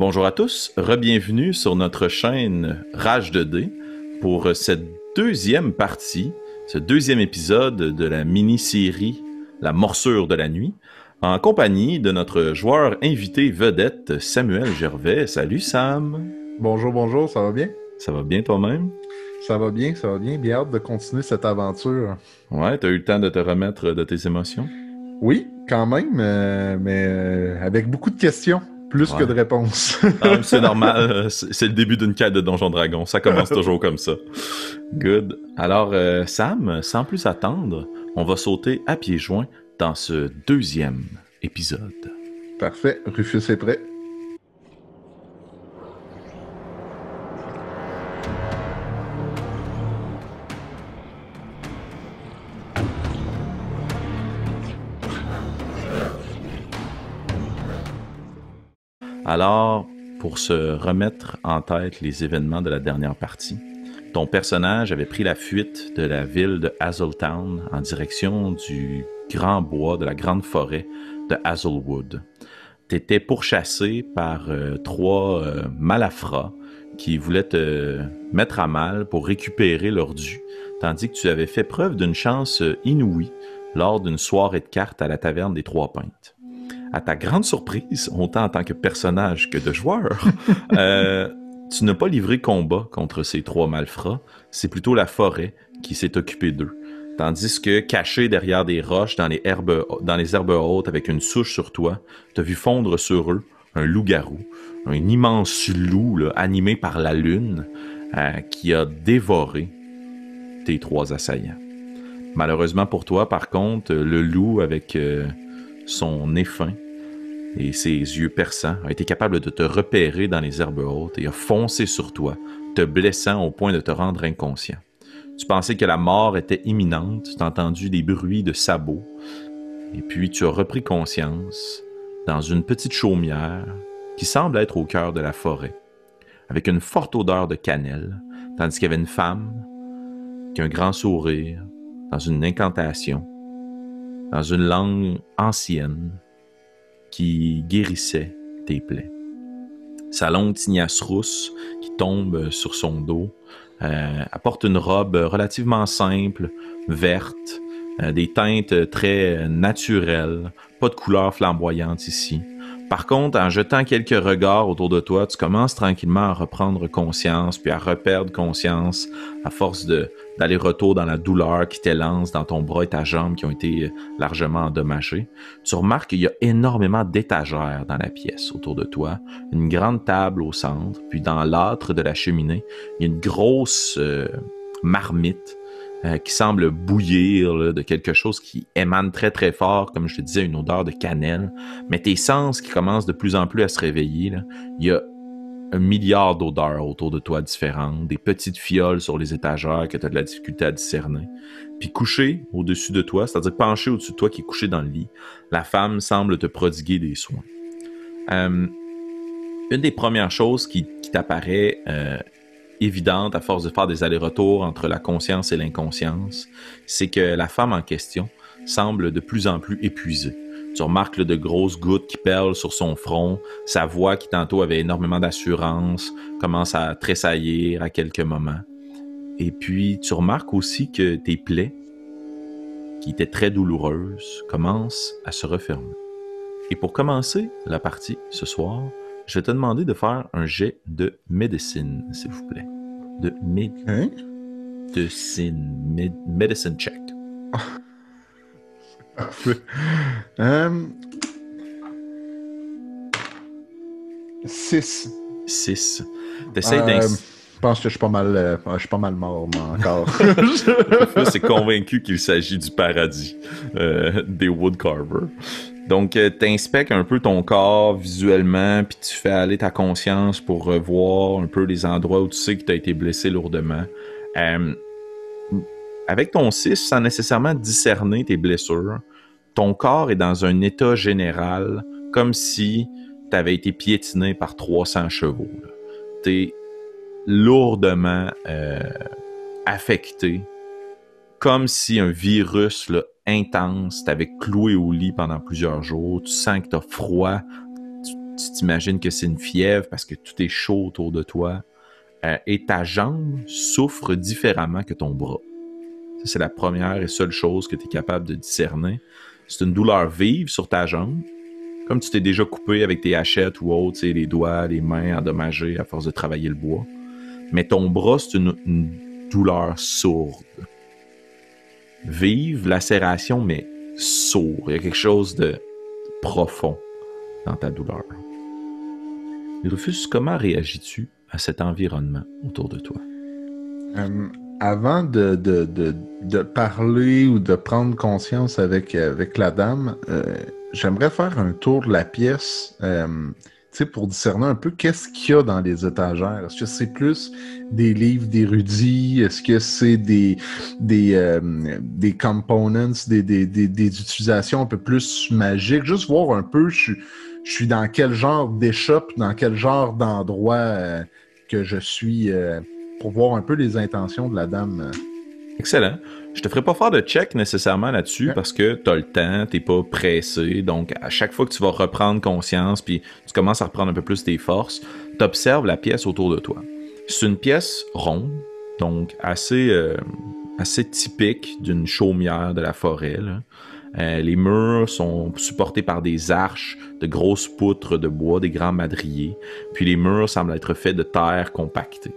Bonjour à tous, re-bienvenue sur notre chaîne Rage 2D pour cette deuxième partie, ce deuxième épisode de la mini-série La morsure de la nuit, en compagnie de notre joueur invité vedette Samuel Gervais. Salut Sam! Bonjour, bonjour, ça va bien? Ça va bien toi-même? Ça va bien, ça va bien. Bien hâte de continuer cette aventure. Ouais, t'as eu le temps de te remettre de tes émotions? Oui, quand même, mais avec beaucoup de questions, plus que Ouais. de réponses. Ah, c'est normal, c'est le début d'une quête de Donjon Dragon, ça commence toujours comme ça. Good. Alors, Sam, sans plus attendre, on va sauter à pieds joints dans ce deuxième épisode. Parfait, Rufus est prêt. Alors, pour se remettre en tête les événements de la dernière partie, ton personnage avait pris la fuite de la ville de Hazeltown en direction du grand bois, de la grande forêt de Hazelwood. T'étais pourchassé par trois malafrats qui voulaient te mettre à mal pour récupérer leur dû, tandis que tu avais fait preuve d'une chance inouïe lors d'une soirée de cartes à la taverne des Trois Pintes. À ta grande surprise, autant en tant que personnage que de joueur, tu n'as pas livré combat contre ces trois malfrats, c'est plutôt la forêt qui s'est occupée d'eux. Tandis que, caché derrière des roches dans les herbes hautes avec une souche sur toi, t'as vu fondre sur eux un loup-garou, un immense loup là, animé par la lune qui a dévoré tes trois assaillants. Malheureusement pour toi, par contre, le loup avec son nez fin et ses yeux perçants a été capable de te repérer dans les herbes hautes et a foncé sur toi, te blessant au point de te rendre inconscient. Tu pensais que la mort était imminente, tu as entendu des bruits de sabots, et puis tu as repris conscience dans une petite chaumière qui semble être au cœur de la forêt, avec une forte odeur de cannelle, tandis qu'il y avait une femme qui a un grand sourire, dans une incantation, dans une langue ancienne, qui guérissait tes plaies. Sa longue tignasse rousse qui tombe sur son dos apporte une robe relativement simple, verte, des teintes très naturelles, pas de couleur flamboyante ici. Par contre, en jetant quelques regards autour de toi, tu commences tranquillement à reprendre conscience, puis à reperdre conscience à force d'aller-retour dans la douleur qui t'élance dans ton bras et ta jambe qui ont été largement endommagés. Tu remarques qu'il y a énormément d'étagères dans la pièce autour de toi, une grande table au centre, puis dans l'âtre de la cheminée, il y a une grosse marmite qui semble bouillir là, de quelque chose qui émane très très fort, comme je te disais, une odeur de cannelle. Mais tes sens qui commencent de plus en plus à se réveiller, là, il y a un milliard d'odeurs autour de toi différentes, des petites fioles sur les étagères que tu as de la difficulté à discerner. Puis couché au-dessus de toi, c'est-à-dire penché au-dessus de toi qui est couché dans le lit, la femme semble te prodiguer des soins. Une des premières choses qui t'apparaît évidente à force de faire des allers-retours entre la conscience et l'inconscience, c'est que la femme en question semble de plus en plus épuisée. Tu remarques là, de grosses gouttes qui perlent sur son front, sa voix qui tantôt avait énormément d'assurance commence à tressaillir à quelques moments. Et puis tu remarques aussi que tes plaies, qui étaient très douloureuses, commencent à se refermer. Et pour commencer la partie ce soir, je vais te demander de faire un jet de médecine, s'il vous plaît. De Hein? medicine check. Parfait. 6. 6. T'essayes d'ins... Je pense que je suis pas mal mort, moi, encore. C'est convaincu qu'il s'agit du paradis des Woodcarvers. Donc, t'inspectes un peu ton corps visuellement, puis tu fais aller ta conscience pour revoir un peu les endroits où tu sais que tu as été blessé lourdement. Avec ton 6, sans nécessairement discerner tes blessures, ton corps est dans un état général comme si tu avais été piétiné par 300 chevaux. T'es lourdement affecté, comme si un virus là, intense t'avait cloué au lit pendant plusieurs jours. Tu sens que tu as froid, tu tu t'imagines que c'est une fièvre parce que tout est chaud autour de toi. Et ta jambe souffre différemment que ton bras. Ça, c'est la première et seule chose que tu es capable de discerner. C'est une douleur vive sur ta jambe, comme tu t'es déjà coupé avec tes hachettes ou autres, les doigts, les mains endommagés à force de travailler le bois. Mais ton bras, c'est une douleur sourde. Vive, lacération, mais sourd. Il y a quelque chose de profond dans ta douleur. Rufus, comment réagis-tu à cet environnement autour de toi? Avant de parler ou de prendre conscience avec la dame, j'aimerais faire un tour de la pièce, pour discerner un peu qu'est-ce qu'il y a dans les étagères. Est-ce que c'est plus des livres d'érudits? Est-ce que c'est des components, des utilisations un peu plus magiques? Juste voir un peu, je suis dans quel genre d'échoppe, dans quel genre d'endroit que je suis... pour voir un peu les intentions de la dame. Excellent. Je te ferai pas faire de check nécessairement là-dessus parce que tu as le temps, t'es pas pressé. Donc, à chaque fois que tu vas reprendre conscience puis tu commences à reprendre un peu plus tes forces, tu observes la pièce autour de toi. C'est une pièce ronde, donc assez typique d'une chaumière de la forêt, là. Les murs sont supportés par des arches de grosses poutres de bois, des grands madriers. Puis les murs semblent être faits de terre compactée.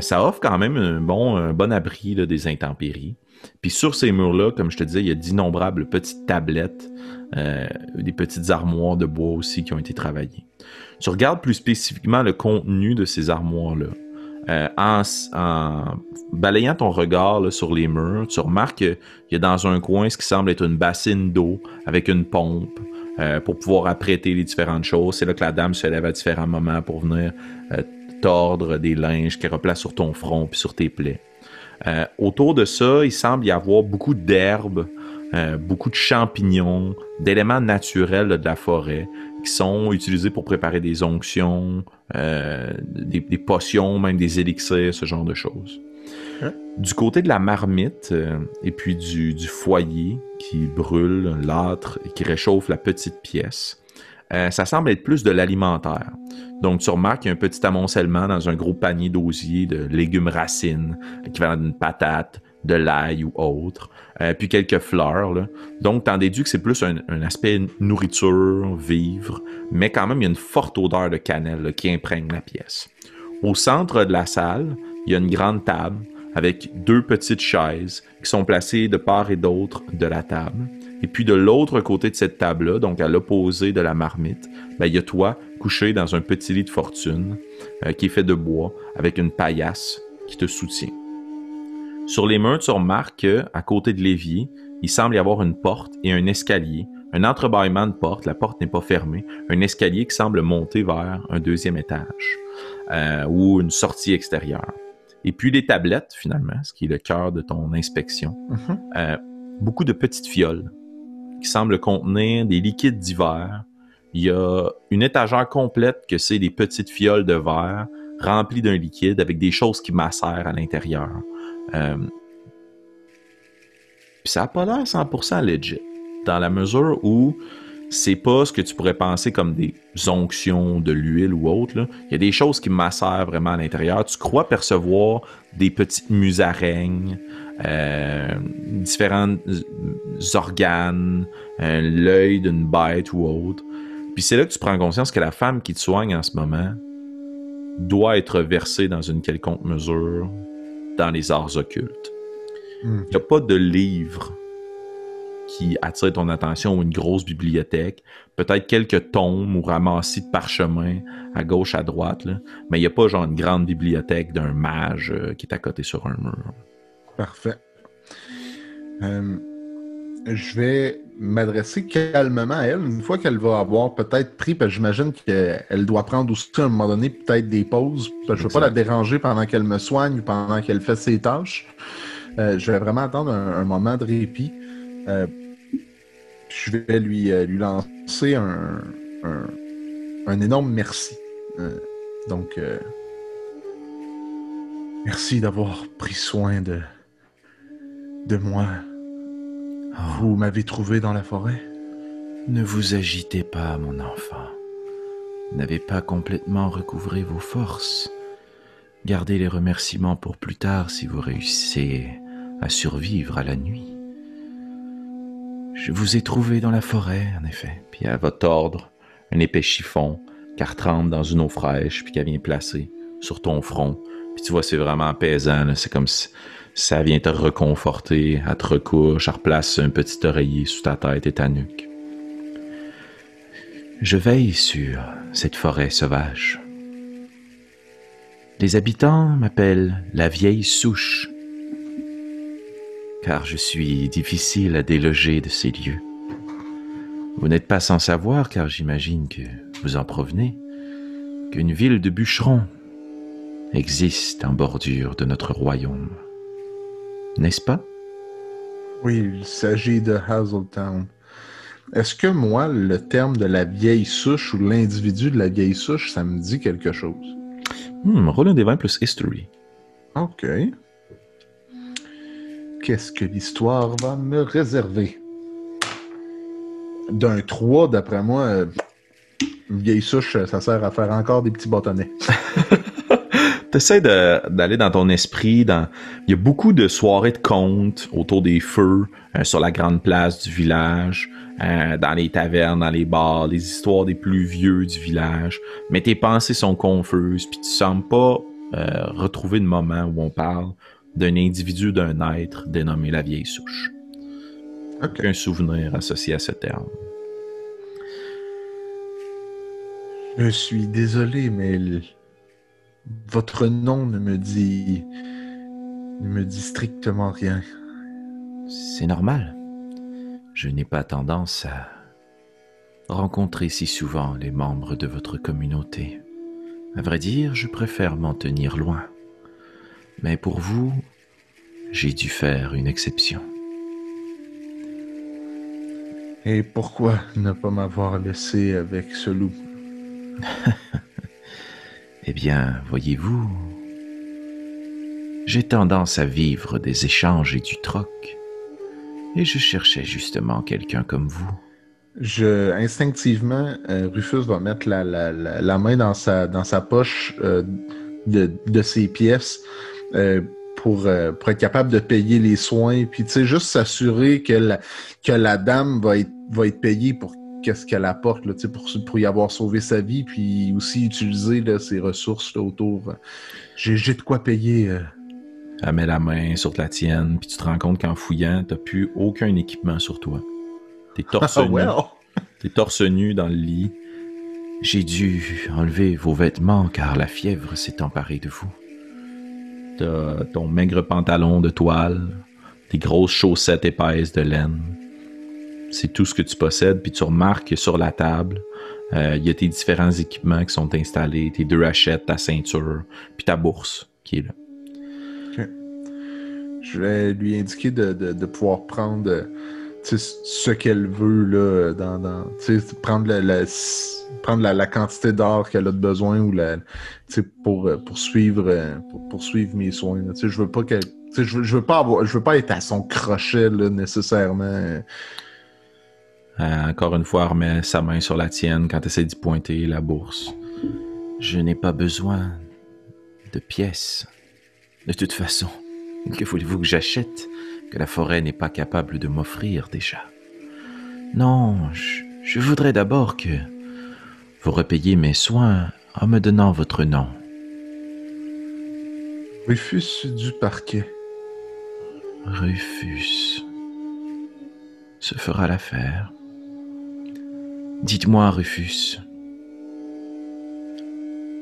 Ça offre quand même un bon abri là, des intempéries. Puis sur ces murs-là, comme je te disais, il y a d'innombrables petites tablettes, des petites armoires de bois aussi qui ont été travaillées. Tu regardes plus spécifiquement le contenu de ces armoires-là. En balayant ton regard là, sur les murs, tu remarques qu'il y a dans un coin ce qui semble être une bassine d'eau avec une pompe pour pouvoir apprêter les différentes choses. C'est là que la dame se lève à différents moments pour venir tordre des linges qu'elle replace sur ton front puis sur tes plaies. Autour de ça, il semble y avoir beaucoup d'herbes, beaucoup de champignons, d'éléments naturels là, de la forêt qui sont utilisés pour préparer des onctions, des potions, même des élixirs, ce genre de choses. Du côté de la marmite et puis du foyer qui brûle l'âtre et qui réchauffe la petite pièce, ça semble être plus de l'alimentaire. Donc, tu remarques qu'il y a un petit amoncellement dans un gros panier d'osier de légumes racines, l'équivalent d'une patate, de l'ail ou autre, puis quelques fleurs, là. Donc, t'en déduis que c'est plus un aspect nourriture, vivre, mais quand même, il y a une forte odeur de cannelle là, qui imprègne la pièce. Au centre de la salle, il y a une grande table avec 2 petites chaises qui sont placées de part et d'autre de la table. Et puis de l'autre côté de cette table-là, donc à l'opposé de la marmite, ben, il y a toi couché dans un petit lit de fortune qui est fait de bois avec une paillasse qui te soutient. Sur les murs, tu remarques qu'à côté de l'évier, il semble y avoir une porte et un escalier, un entrebâillement de porte, la porte n'est pas fermée, un escalier qui semble monter vers un 2e étage ou une sortie extérieure. Et puis les tablettes, finalement, ce qui est le cœur de ton inspection, beaucoup de petites fioles qui semblent contenir des liquides divers. Il y a une étagère complète que c'est des petites fioles de verre remplies d'un liquide avec des choses qui macèrent à l'intérieur. Puis ça n'a pas l'air 100% legit, dans la mesure où c'est pas ce que tu pourrais penser comme des onctions de l'huile ou autre, là. Il y a des choses qui macèrent vraiment à l'intérieur. Tu crois percevoir des petites musaraignes, différents organes, l'œil d'une bête ou autre. Puis c'est là que tu prends conscience que la femme qui te soigne en ce moment doit être versée dans une quelconque mesure dans les arts occultes. Il n'y a pas de livre qui attire ton attention ou une grosse bibliothèque, peut-être quelques tomes ou ramassis de parchemins à gauche, à droite, là. Mais il n'y a pas genre une grande bibliothèque d'un mage qui est à côté sur un mur. Parfait. Je vais m'adresser calmement à elle une fois qu'elle va avoir peut-être pris, parce que j'imagine qu'elle doit prendre aussi à un moment donné peut-être des pauses, parce que je ne veux pas la déranger pendant qu'elle me soigne ou pendant qu'elle fait ses tâches. Je vais vraiment attendre un moment de répit. Je vais lui lancer un énorme merci. Donc, merci d'avoir pris soin de moi. Vous m'avez trouvé dans la forêt. Ne vous agitez pas, mon enfant. n'avez pas complètement recouvré vos forces. Gardez les remerciements pour plus tard si vous réussissez à survivre à la nuit. Je vous ai trouvé dans la forêt, en effet. Puis elle va tordre un épais chiffon qu'elle trempe dans une eau fraîche, puis qu'elle vient placer sur ton front. Puis tu vois, c'est vraiment apaisant, là. C'est comme si ça vient te reconforter, elle te recouche, elle replace un petit oreiller sous ta tête et ta nuque. Je veille sur cette forêt sauvage. Les habitants m'appellent la vieille souche, car je suis difficile à déloger de ces lieux. Vous n'êtes pas sans savoir, car j'imagine que vous en provenez, qu'une ville de bûcherons existe en bordure de notre royaume. N'est-ce pas? Oui, il s'agit de Hazeltown. Est-ce que moi, le terme de la vieille souche ou l'individu de la vieille souche, ça me dit quelque chose? Roule un des 20 plus History. OK. Qu'est-ce que l'histoire va me réserver? D'un 3, d'après moi, une vieille souche, ça sert à faire encore des petits bâtonnets. T'essaies d'aller dans ton esprit. Il y a beaucoup de soirées de contes autour des feux, sur la grande place du village, dans les tavernes, dans les bars, les histoires des plus vieux du village. Mais tes pensées sont confuses, puis tu sembles pas retrouver le moment où on parle d'un individu, d'un être dénommé la vieille souche. Okay. Aucun souvenir associé à ce terme. Je suis désolé, mais votre nom ne me dit strictement rien. C'est normal. Je n'ai pas tendance à rencontrer si souvent les membres de votre communauté. À vrai dire, je préfère m'en tenir loin. Mais pour vous, j'ai dû faire une exception. Et pourquoi ne pas m'avoir laissé avec ce loup? Eh bien, voyez-vous, j'ai tendance à vivre des échanges et du troc. Et je cherchais justement quelqu'un comme vous. Instinctivement, Rufus va mettre la main dans sa poche de ses pièces pour être capable de payer les soins. Puis, tu sais, juste s'assurer que la dame va être payée pour qu'est-ce qu'elle apporte, là, pour y avoir sauvé sa vie, puis aussi utiliser là, ses ressources là, autour. J'ai de quoi payer. Elle met la main sur la tienne, puis tu te rends compte qu'en fouillant, t'as plus aucun équipement sur toi. T'es torse nu. T'es torse nu dans le lit. J'ai dû enlever vos vêtements car la fièvre s'est emparée de vous. T'as ton maigre pantalon de toile, tes grosses chaussettes épaisses de laine. C'est tout ce que tu possèdes, puis tu remarques que sur la table, il y a tes différents équipements qui sont installés, tes 2 hachettes, ta ceinture, puis ta bourse qui est là. Okay. Je vais lui indiquer de pouvoir prendre ce qu'elle veut là, prendre la quantité d'or qu'elle a de besoin ou pour poursuivre mes soins. Je veux pas qu'elle, je veux pas être à son crochet là, nécessairement. Encore une fois, elle remet sa main sur la tienne quand tu essaies d'y pointer la bourse. Je n'ai pas besoin de pièces. De toute façon, que voulez-vous que j'achète que la forêt n'est pas capable de m'offrir déjà? Non, je voudrais d'abord que vous repayiez mes soins en me donnant votre nom. Rufus du Parquet. Rufus. Ce fera l'affaire. Dites-moi, Rufus,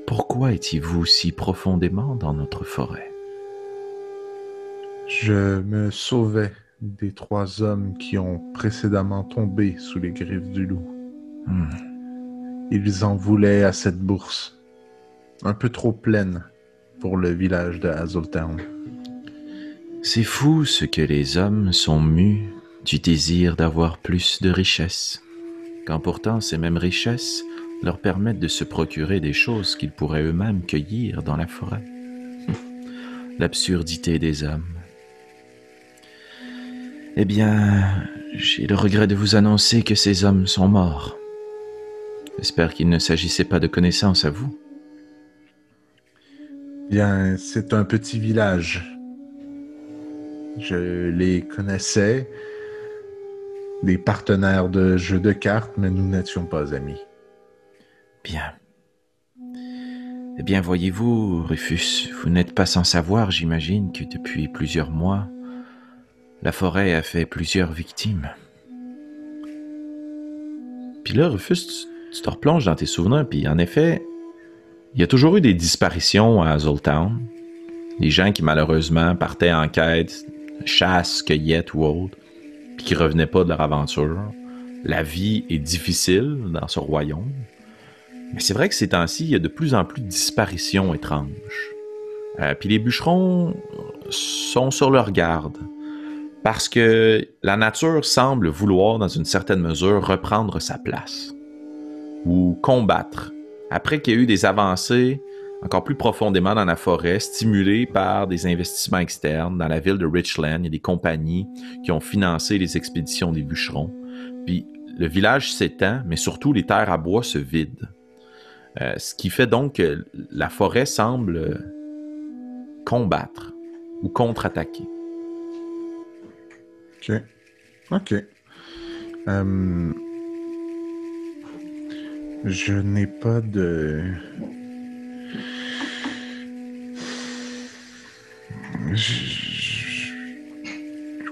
pourquoi étiez-vous si profondément dans notre forêt? Je me sauvais des 3 hommes qui ont précédemment tombé sous les griffes du loup. Ils en voulaient à cette bourse, un peu trop pleine pour le village de Hazeltown. C'est fou ce que les hommes sont mus du désir d'avoir plus de richesses, quand pourtant ces mêmes richesses leur permettent de se procurer des choses qu'ils pourraient eux-mêmes cueillir dans la forêt. L'absurdité des hommes. Eh bien, j'ai le regret de vous annoncer que ces hommes sont morts. J'espère qu'il ne s'agissait pas de connaissances à vous. Bien, c'est un petit village. Je les connaissais, des partenaires de jeux de cartes, mais nous n'étions pas amis. Bien. Eh bien, voyez-vous, Rufus, vous n'êtes pas sans savoir, j'imagine, que depuis plusieurs mois, la forêt a fait plusieurs victimes. Puis là, Rufus, tu te replonges dans tes souvenirs, puis en effet, il y a toujours eu des disparitions à Azultown. Des gens qui, malheureusement, partaient en quête, chasse, cueillette ou autre, puis qui revenaient pas de leur aventure. La vie est difficile dans ce royaume. Mais c'est vrai que ces temps-ci, il y a de plus en plus de disparitions étranges. Puis les bûcherons sont sur leur garde. Parce que la nature semble vouloir, dans une certaine mesure, reprendre sa place. Ou combattre. Après qu'il y a eu des avancées encore plus profondément dans la forêt, stimulées par des investissements externes. Dans la ville de Richland, il y a des compagnies qui ont financé les expéditions des bûcherons. Puis le village s'étend, mais surtout les terres à bois se vident. Ce qui fait donc que la forêt semble combattre ou contre-attaquer. OK. Je n'ai pas de...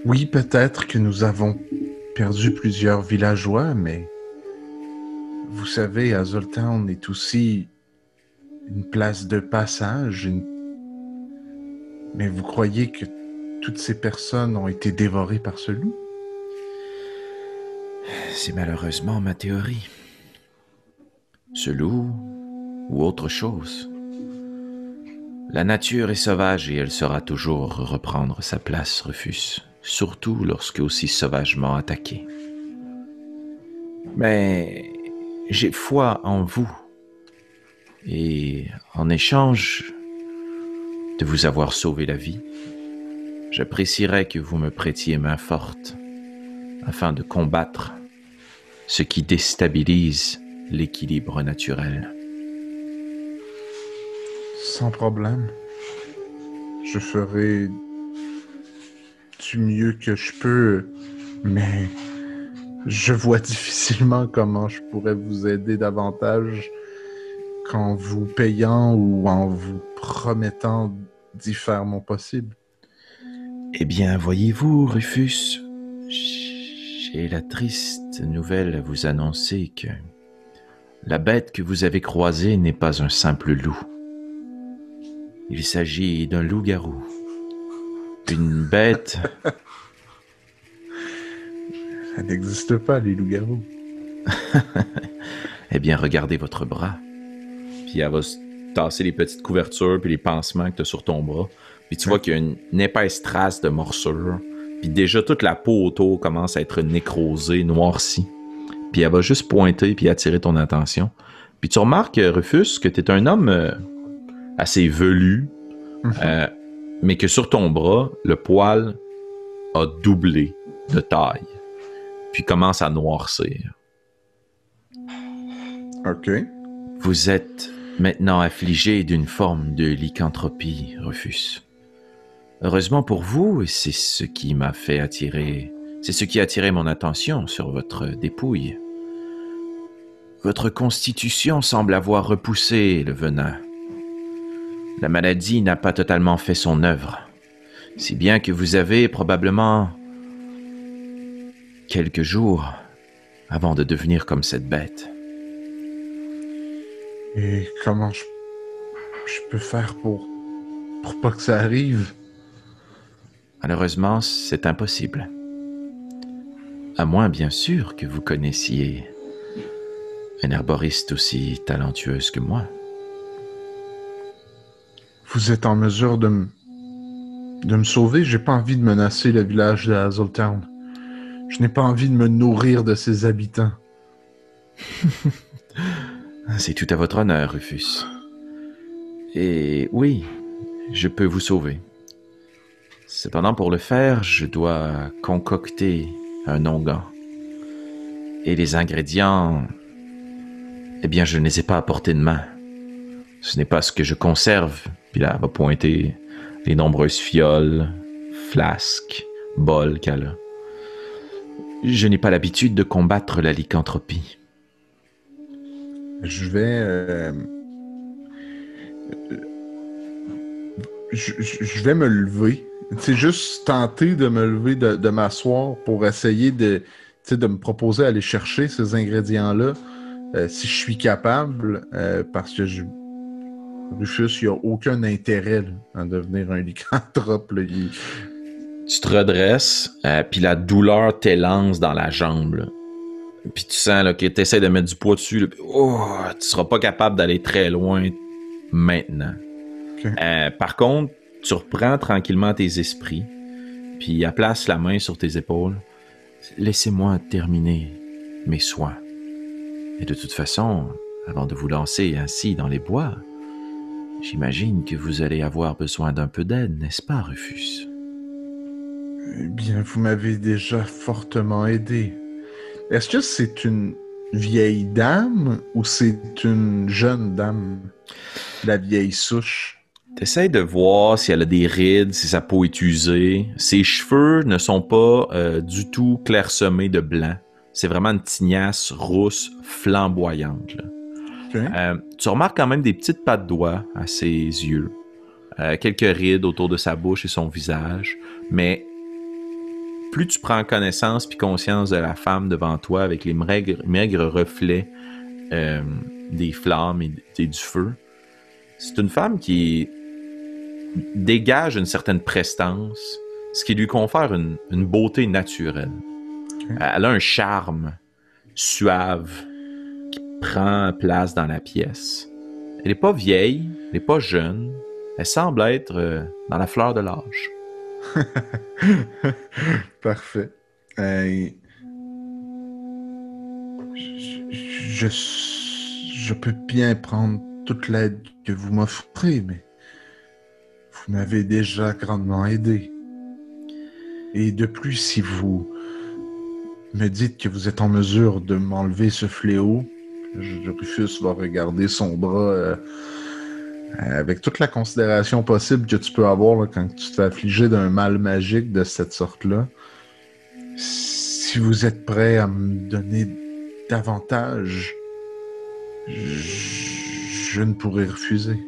Oui, peut-être que nous avons perdu plusieurs villageois, mais vous savez, Azultown est aussi une place de passage. Mais vous croyez que toutes ces personnes ont été dévorées par ce loup? C'est malheureusement ma théorie. Ce loup ou autre chose. La nature est sauvage et elle saura toujours reprendre sa place, Rufus, surtout lorsque aussi sauvagement attaquée. Mais j'ai foi en vous et en échange de vous avoir sauvé la vie, j'apprécierais que vous me prêtiez main forte afin de combattre ce qui déstabilise l'équilibre naturel. Sans problème. Je ferai du mieux que je peux, mais je vois difficilement comment je pourrais vous aider davantage qu'en vous payant ou en vous promettant d'y faire mon possible. Eh bien, voyez-vous, Rufus, j'ai la triste nouvelle à vous annoncer que la bête que vous avez croisée n'est pas un simple loup. Il s'agit d'un loup-garou. Une bête... Ça n'existe pas, les loups-garous. Eh bien, regardez votre bras. Puis elle va tasser les petites couvertures puis les pansements que tu as sur ton bras. Puis tu vois qu'il y a une épaisse trace de morsure. Puis déjà, toute la peau autour commence à être nécrosée, noircie. Puis elle va juste pointer puis attirer ton attention. Puis tu remarques, Rufus, que tu es un homme assez velu, mais que sur ton bras, le poil a doublé de taille. Puis commence à noircir. OK. Vous êtes maintenant affligé d'une forme de lycanthropie, Rufus. Heureusement pour vous, c'est ce qui m'a fait attirer... C'est ce qui a attiré mon attention sur votre dépouille. Votre constitution semble avoir repoussé le venin. La maladie n'a pas totalement fait son œuvre, si bien que vous avez probablement quelques jours avant de devenir comme cette bête. Et comment je peux faire pour pas que ça arrive? Malheureusement, c'est impossible. À moins, bien sûr, que vous connaissiez une herboriste aussi talentueuse que moi. Vous êtes en mesure de me sauver? J'ai pas envie de menacer le village de Azultown. Je n'ai pas envie de me nourrir de ses habitants. C'est tout à votre honneur, Rufus. Et oui, je peux vous sauver. Cependant, pour le faire, je dois concocter un onguent. Et les ingrédients Eh bien, je ne les ai pas à portée de main. Ce n'est pas ce que je conserve. Puis là, elle va pointer les nombreuses fioles, flasques, bols qu'elle a. Je n'ai pas l'habitude de combattre la lycanthropie. Je vais... je vais me lever. C'est juste tenter de me lever, de m'asseoir pour essayer de me proposer d'aller chercher ces ingrédients-là, si je suis capable, parce que Rufus, il n'a aucun intérêt là, à devenir un lycanthrope. Là. Tu te redresses, puis la douleur t'élance dans la jambe. Là. Puis tu sens là, que tu essaies de mettre du poids dessus. Là, puis, tu seras pas capable d'aller très loin maintenant. Okay. Par contre, tu reprends tranquillement tes esprits, puis elle place la main sur tes épaules. Laissez-moi terminer mes soins. Et de toute façon, avant de vous lancer ainsi dans les bois, j'imagine que vous allez avoir besoin d'un peu d'aide, n'est-ce pas, Rufus? Eh bien, vous m'avez déjà fortement aidé. Est-ce que c'est une vieille dame ou c'est une jeune dame? La vieille souche. T'essayes de voir si elle a des rides, si sa peau est usée. Ses cheveux ne sont pas du tout clairsemés de blanc. C'est vraiment une tignasse rousse flamboyante. Là. Okay. Tu remarques quand même des petites pattes d'oie à ses yeux. Quelques rides autour de sa bouche et son visage. Mais plus tu prends connaissance puis conscience de la femme devant toi avec les maigres reflets des flammes et du feu, c'est une femme qui dégage une certaine prestance, ce qui lui confère une beauté naturelle. Okay. Elle a un charme suave qui prend place dans la pièce. Elle n'est pas vieille, elle n'est pas jeune, elle semble être dans la fleur de l'âge. Parfait. Je peux bien prendre toute l'aide que vous m'offrez, mais vous m'avez déjà grandement aidé. Et de plus, si vous me dites que vous êtes en mesure de m'enlever ce fléau, Rufus va regarder son bras avec toute la considération possible que tu peux avoir là, quand tu t'es affligé d'un mal magique de cette sorte-là. Si vous êtes prêt à me donner davantage, je ne pourrai refuser.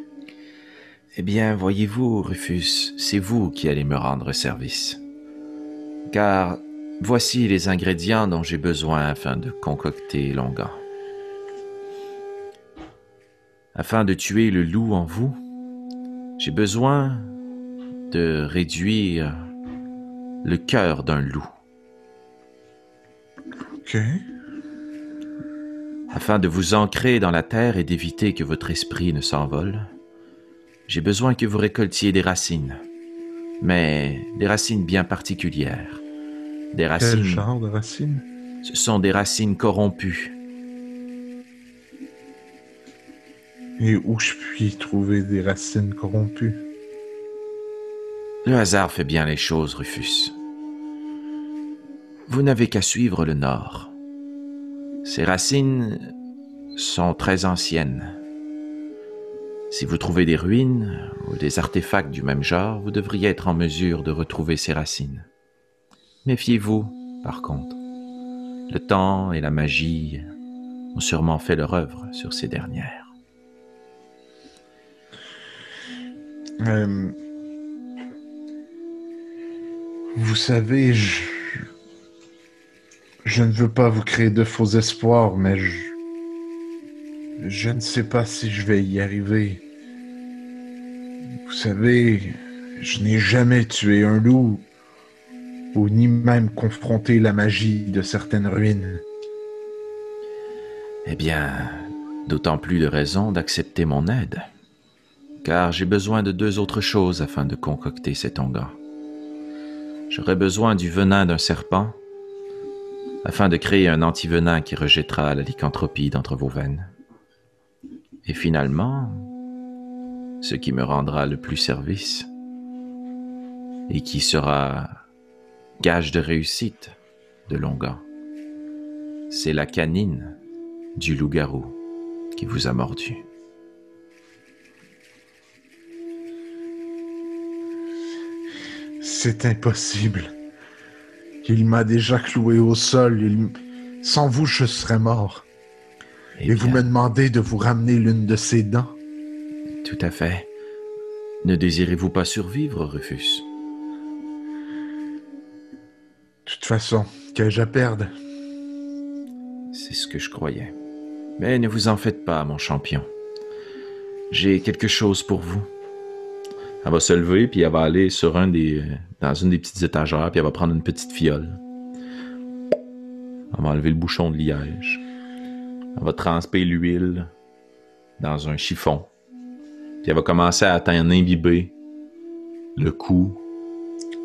Eh bien, voyez-vous, Rufus, c'est vous qui allez me rendre service. Car voici les ingrédients dont j'ai besoin afin de concocter l'onguent. Afin de tuer le loup en vous, j'ai besoin de réduire le cœur d'un loup. OK. Afin de vous ancrer dans la terre et d'éviter que votre esprit ne s'envole, j'ai besoin que vous récoltiez des racines, mais des racines bien particulières. Des racines... Quel genre de racines? Ce sont des racines corrompues. Et où je puis trouver des racines corrompues? Le hasard fait bien les choses, Rufus. Vous n'avez qu'à suivre le nord. Ces racines sont très anciennes. Si vous trouvez des ruines ou des artefacts du même genre, vous devriez être en mesure de retrouver ces racines. Méfiez-vous, par contre. Le temps et la magie ont sûrement fait leur œuvre sur ces dernières. Vous savez, je ne veux pas vous créer de faux espoirs, mais je ne sais pas si je vais y arriver. Vous savez, je n'ai jamais tué un loup, ou ni même confronté la magie de certaines ruines. Eh bien, d'autant plus de raison d'accepter mon aide, car j'ai besoin de 2 autres choses afin de concocter cet onguent. J'aurais besoin du venin d'un serpent, afin de créer un antivenin qui rejettera la lycanthropie d'entre vos veines. Et finalement, ce qui me rendra le plus service, et qui sera gage de réussite de l'onguent, c'est la canine du loup-garou qui vous a mordu. C'est impossible. Il m'a déjà cloué au sol. Sans vous, je serais mort. Et vous me demandez de vous ramener l'une de ses dents? Tout à fait. Ne désirez-vous pas survivre, Rufus? De toute façon, qu'ai-je à perdre? C'est ce que je croyais. Mais ne vous en faites pas, mon champion. J'ai quelque chose pour vous. Elle va se lever, puis elle va aller dans une des petites étagères, puis elle va prendre une petite fiole. Elle va enlever le bouchon de liège. Elle va tremper l'huile dans un chiffon. Puis elle va commencer à imbiber le cou.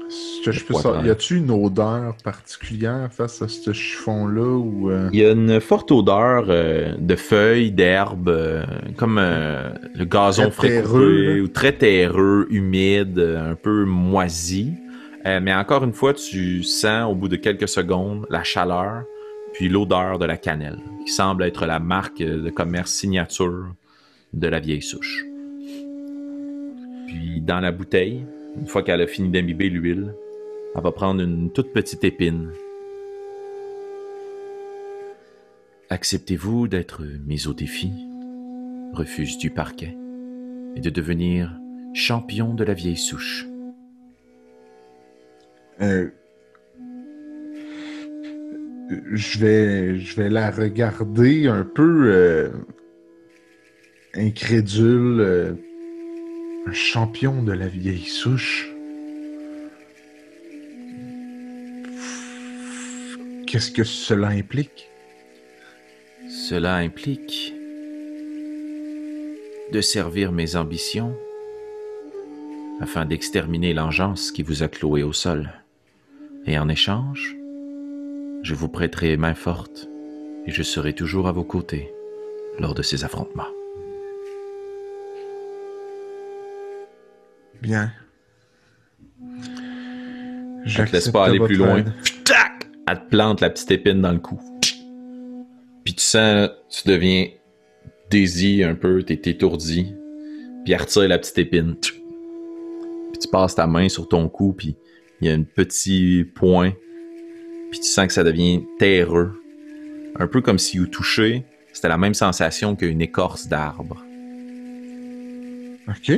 Est-ce que je peux savoir, y a-t-il une odeur particulière face à ce chiffon-là ou Il y a une forte odeur de feuilles, d'herbes, comme le gazon frais coupé, ou très terreux, humide, un peu moisi. Mais encore une fois, tu sens au bout de quelques secondes la chaleur, puis l'odeur de la cannelle, qui semble être la marque de commerce signature de la vieille souche. Puis dans la bouteille, une fois qu'elle a fini d'imbiber l'huile, elle va prendre une toute petite épine. Acceptez-vous d'être mis au défi, Rufus du Parquet, et de devenir champion de la vieille souche? Je vais la regarder un peu incrédule. Un champion de la vieille souche. Qu'est-ce que cela implique? Cela implique de servir mes ambitions afin d'exterminer l'engeance qui vous a cloué au sol. Et en échange, je vous prêterai main forte et je serai toujours à vos côtés lors de ces affrontements. Bien. Je te laisse pas aller plus loin. Elle te plante la petite épine dans le cou. Puis tu sens, tu deviens désy un peu, t'es étourdi. Puis elle retire la petite épine. Puis tu passes ta main sur ton cou, puis il y a un petit point. Puis tu sens que ça devient terreux. Un peu comme si au toucher, c'était la même sensation qu'une écorce d'arbre. OK.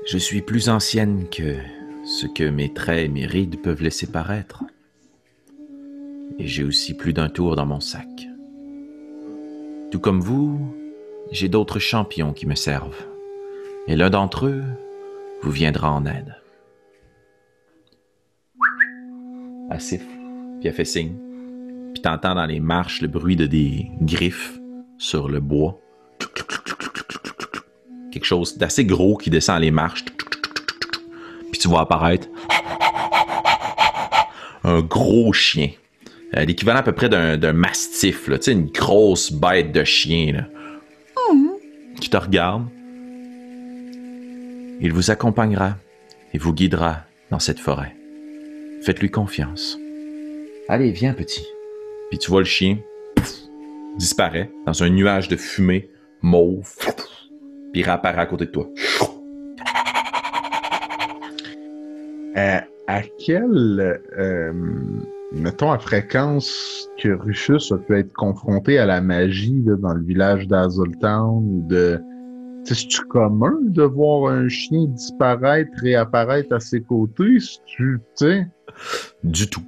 Je suis plus ancienne que ce que mes traits et mes rides peuvent laisser paraître. Et j'ai aussi plus d'un tour dans mon sac. Tout comme vous, j'ai d'autres champions qui me servent. Et l'un d'entre eux vous viendra en aide. Elle siffle, puis elle fait signe. Puis t'entends dans les marches le bruit de des griffes sur le bois. Quelque chose d'assez gros qui descend les marches. Puis tu vois apparaître un gros chien. L'équivalent à peu près d'un mastif, là, tu sais, une grosse bête de chien, là, qui te regarde. Il vous accompagnera et vous guidera dans cette forêt. Faites-lui confiance. Allez, viens, petit. Puis tu vois le chien disparaît dans un nuage de fumée mauve, puis il réapparaît à côté de toi. À quelle, mettons, à fréquence que Rufus a pu être confronté à la magie là, dans le village d'Azultown ou de... C'est-tu commun de voir un chien disparaître, réapparaître à ses côtés? Tu sais? Du tout.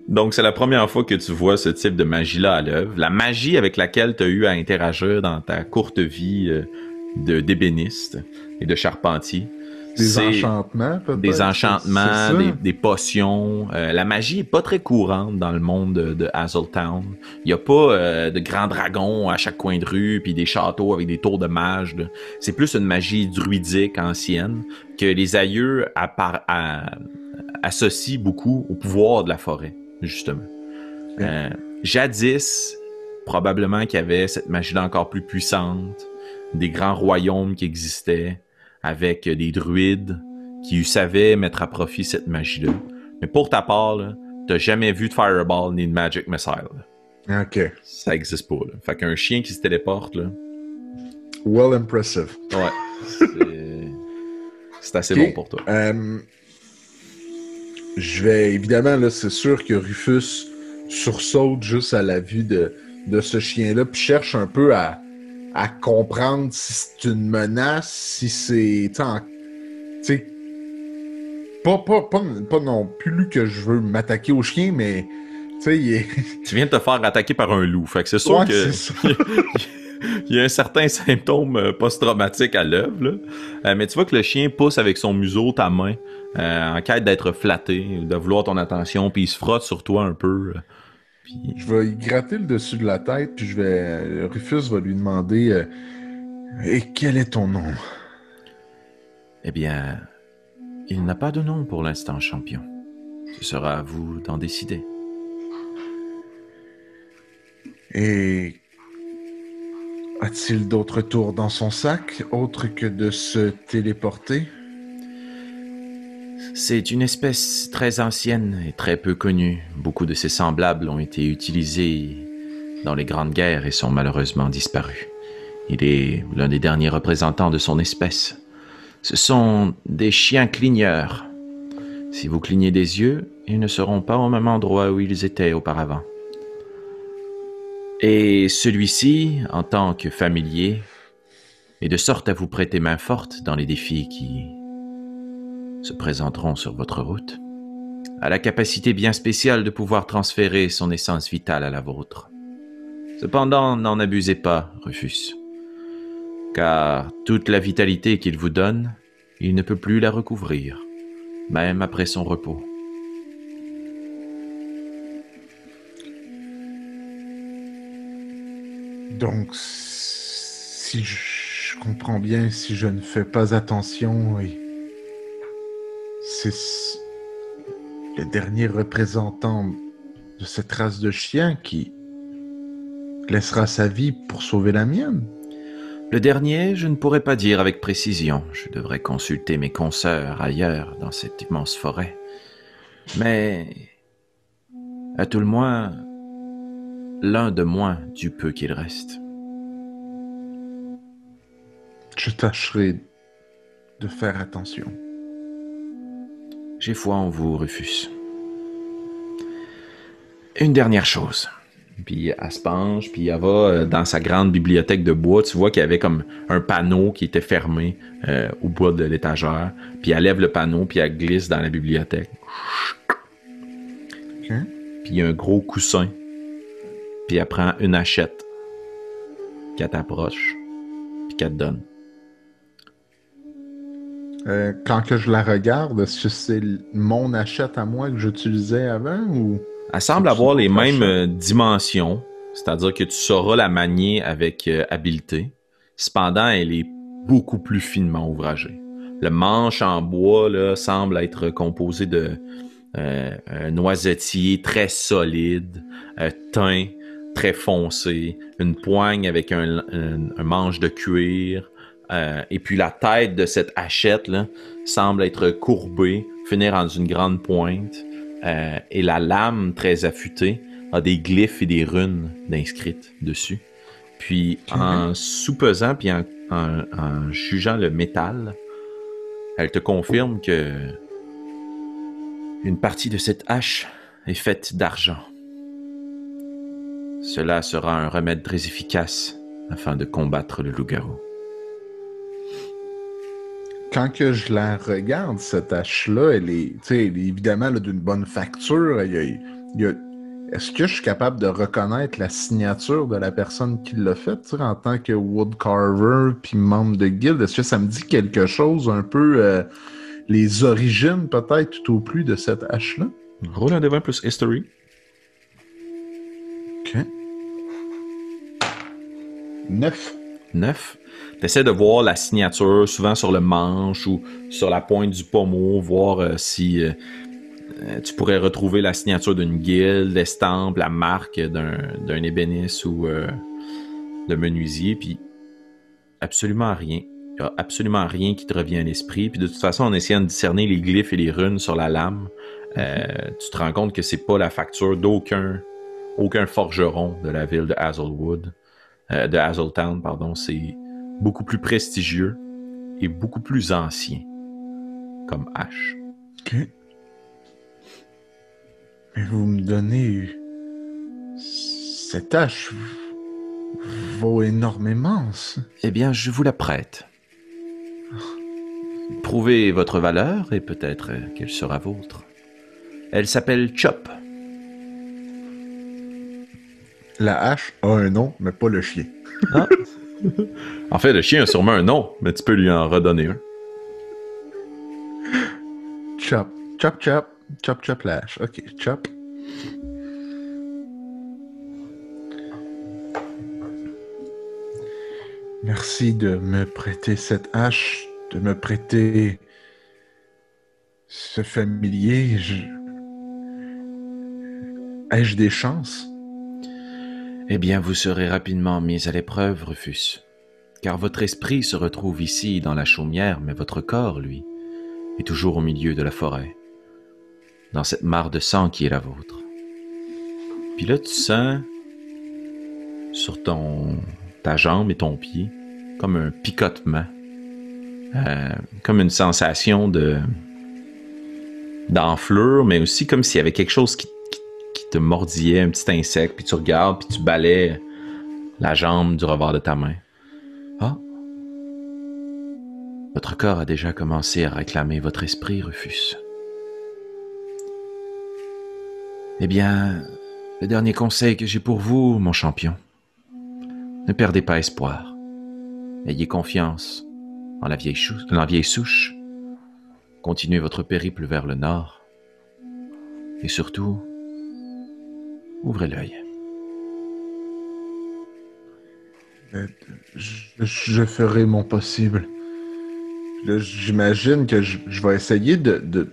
Donc, c'est la première fois que tu vois ce type de magie-là à l'œuvre. La magie avec laquelle tu as eu à interagir dans ta courte vie d'ébéniste et de charpentier. Des enchantements, peut-être? Des enchantements, des potions. La magie est pas très courante dans le monde de Azultown. Il y a pas de grands dragons à chaque coin de rue, puis des châteaux avec des tours de mages. C'est plus une magie druidique ancienne que les aïeux associent beaucoup au pouvoir de la forêt, justement. Jadis, probablement qu'il y avait cette magie-là encore plus puissante, des grands royaumes qui existaient, avec des druides qui savaient mettre à profit cette magie-là. Mais pour ta part, t'as jamais vu de Fireball ni de Magic Missile. Là. Ok. Ça existe pas. Là. Fait qu'un chien qui se téléporte, là... Well impressive. Ouais. C'est assez bon pour toi. Je vais, évidemment, là, c'est sûr que Rufus sursaute juste à la vue de ce chien-là, puis cherche un peu à comprendre si c'est une menace, si c'est... Tu sais, pas non plus que je veux m'attaquer au chien, mais... Tu sais, il est... Tu viens de te faire attaquer par un loup, fait que c'est sûr que... C'est ça. Il y a un certain symptôme post-traumatique à l'œuvre, mais tu vois que le chien pousse avec son museau ta main en quête d'être flatté, de vouloir ton attention, puis il se frotte sur toi un peu. Puis... Je vais y gratter le dessus de la tête, puis Rufus va lui demander et quel est ton nom? Eh bien, il n'a pas de nom pour l'instant, champion. Ce sera à vous d'en décider. Et a-t-il d'autres tours dans son sac, autre que de se téléporter? C'est une espèce très ancienne et très peu connue. Beaucoup de ses semblables ont été utilisés dans les grandes guerres et sont malheureusement disparus. Il est l'un des derniers représentants de son espèce. Ce sont des chiens cligneurs. Si vous clignez des yeux, ils ne seront pas au même endroit où ils étaient auparavant. Et celui-ci, en tant que familier, est de sorte à vous prêter main forte dans les défis qui se présenteront sur votre route, a la capacité bien spéciale de pouvoir transférer son essence vitale à la vôtre. Cependant, n'en abusez pas, Rufus, car toute la vitalité qu'il vous donne, il ne peut plus la recouvrir, même après son repos. Donc, si je comprends bien, si je ne fais pas attention, oui, c'est le dernier représentant de cette race de chiens qui laissera sa vie pour sauver la mienne. Le dernier, je ne pourrais pas dire avec précision. Je devrais consulter mes consoeurs ailleurs dans cette immense forêt. Mais, à tout le moins, l'un de moins du peu qu'il reste. Je tâcherai de faire attention. J'ai foi en vous, Rufus. Une dernière chose. Puis elle se penche, puis elle va dans sa grande bibliothèque de bois. Tu vois qu'il y avait comme un panneau qui était fermé au bout de l'étagère. Puis elle lève le panneau, puis elle glisse dans la bibliothèque. OK. Puis il y a un gros coussin. Puis elle prend une hachette qu'elle t'approche, puis qu'elle te donne. Quand que je la regarde, est-ce que c'est mon hachette à moi que j'utilisais avant ou... Elle semble avoir les mêmes dimensions, c'est-à-dire que tu sauras la manier avec habileté. Cependant, elle est beaucoup plus finement ouvragée. Le manche en bois là, semble être composé de un noisetier très solide, teint très foncé, une poigne avec un manche de cuir, et puis la tête de cette hachette là, semble être courbée, finir dans une grande pointe, et la lame très affûtée a des glyphes et des runes inscrites dessus. Puis en soupesant puis en jugeant le métal, elle te confirme que une partie de cette hache est faite d'argent. Cela sera un remède très efficace afin de combattre le loup-garou. Quand que je la regarde, cette hache-là, elle est évidemment là, d'une bonne facture. Est-ce que je suis capable de reconnaître la signature de la personne qui l'a faite en tant que woodcarver puis membre de guilde? Est-ce que ça me dit quelque chose un peu, les origines peut-être tout au plus de cette hache-là? Roule un D20 plus History. OK. 9. 9. T'essaies de voir la signature, souvent sur le manche ou sur la pointe du pommeau, voir si tu pourrais retrouver la signature d'une guilde, l'estampe, la marque d'un ébéniste ou de menuisier, puis absolument rien. Il n'y a absolument rien qui te revient à l'esprit. Puis de toute façon, en essayant de discerner les glyphes et les runes sur la lame, Tu te rends compte que c'est pas la facture d'aucun forgeron de la ville de Hazelwood, de Hazeltown, pardon. C'est beaucoup plus prestigieux et beaucoup plus ancien comme hache. Ok. Mais vous me donnez... Cette hache vaut énormément, ça. Eh bien, je vous la prête. Prouvez votre valeur et peut-être qu'elle sera vôtre. Elle s'appelle Chop. La hache a un nom, mais pas le chien. Ah. En fait, le chien a sûrement un nom, mais tu peux lui en redonner un. Chop. Chop, chop. Chop, chop, la hache. Ok, chop. Merci de me prêter cette hache, de me prêter ce familier. Ai-je des chances? Eh bien, vous serez rapidement mis à l'épreuve, Rufus. Car votre esprit se retrouve ici dans la chaumière, mais votre corps, lui, est toujours au milieu de la forêt, dans cette mare de sang qui est la vôtre. Puis là, tu sens sur ta jambe et ton pied comme un picotement, comme une sensation d'enflure, mais aussi comme s'il y avait quelque chose qui te mordillait, un petit insecte, puis tu regardes, puis tu balais la jambe du revers de ta main. Ah! Votre corps a déjà commencé à réclamer votre esprit, Rufus. Eh bien, le dernier conseil que j'ai pour vous, mon champion, ne perdez pas espoir. Ayez confiance en la vieille souche. Continuez votre périple vers le nord. Et surtout, ouvrez l'œil. Je ferai mon possible. J'imagine que je vais essayer de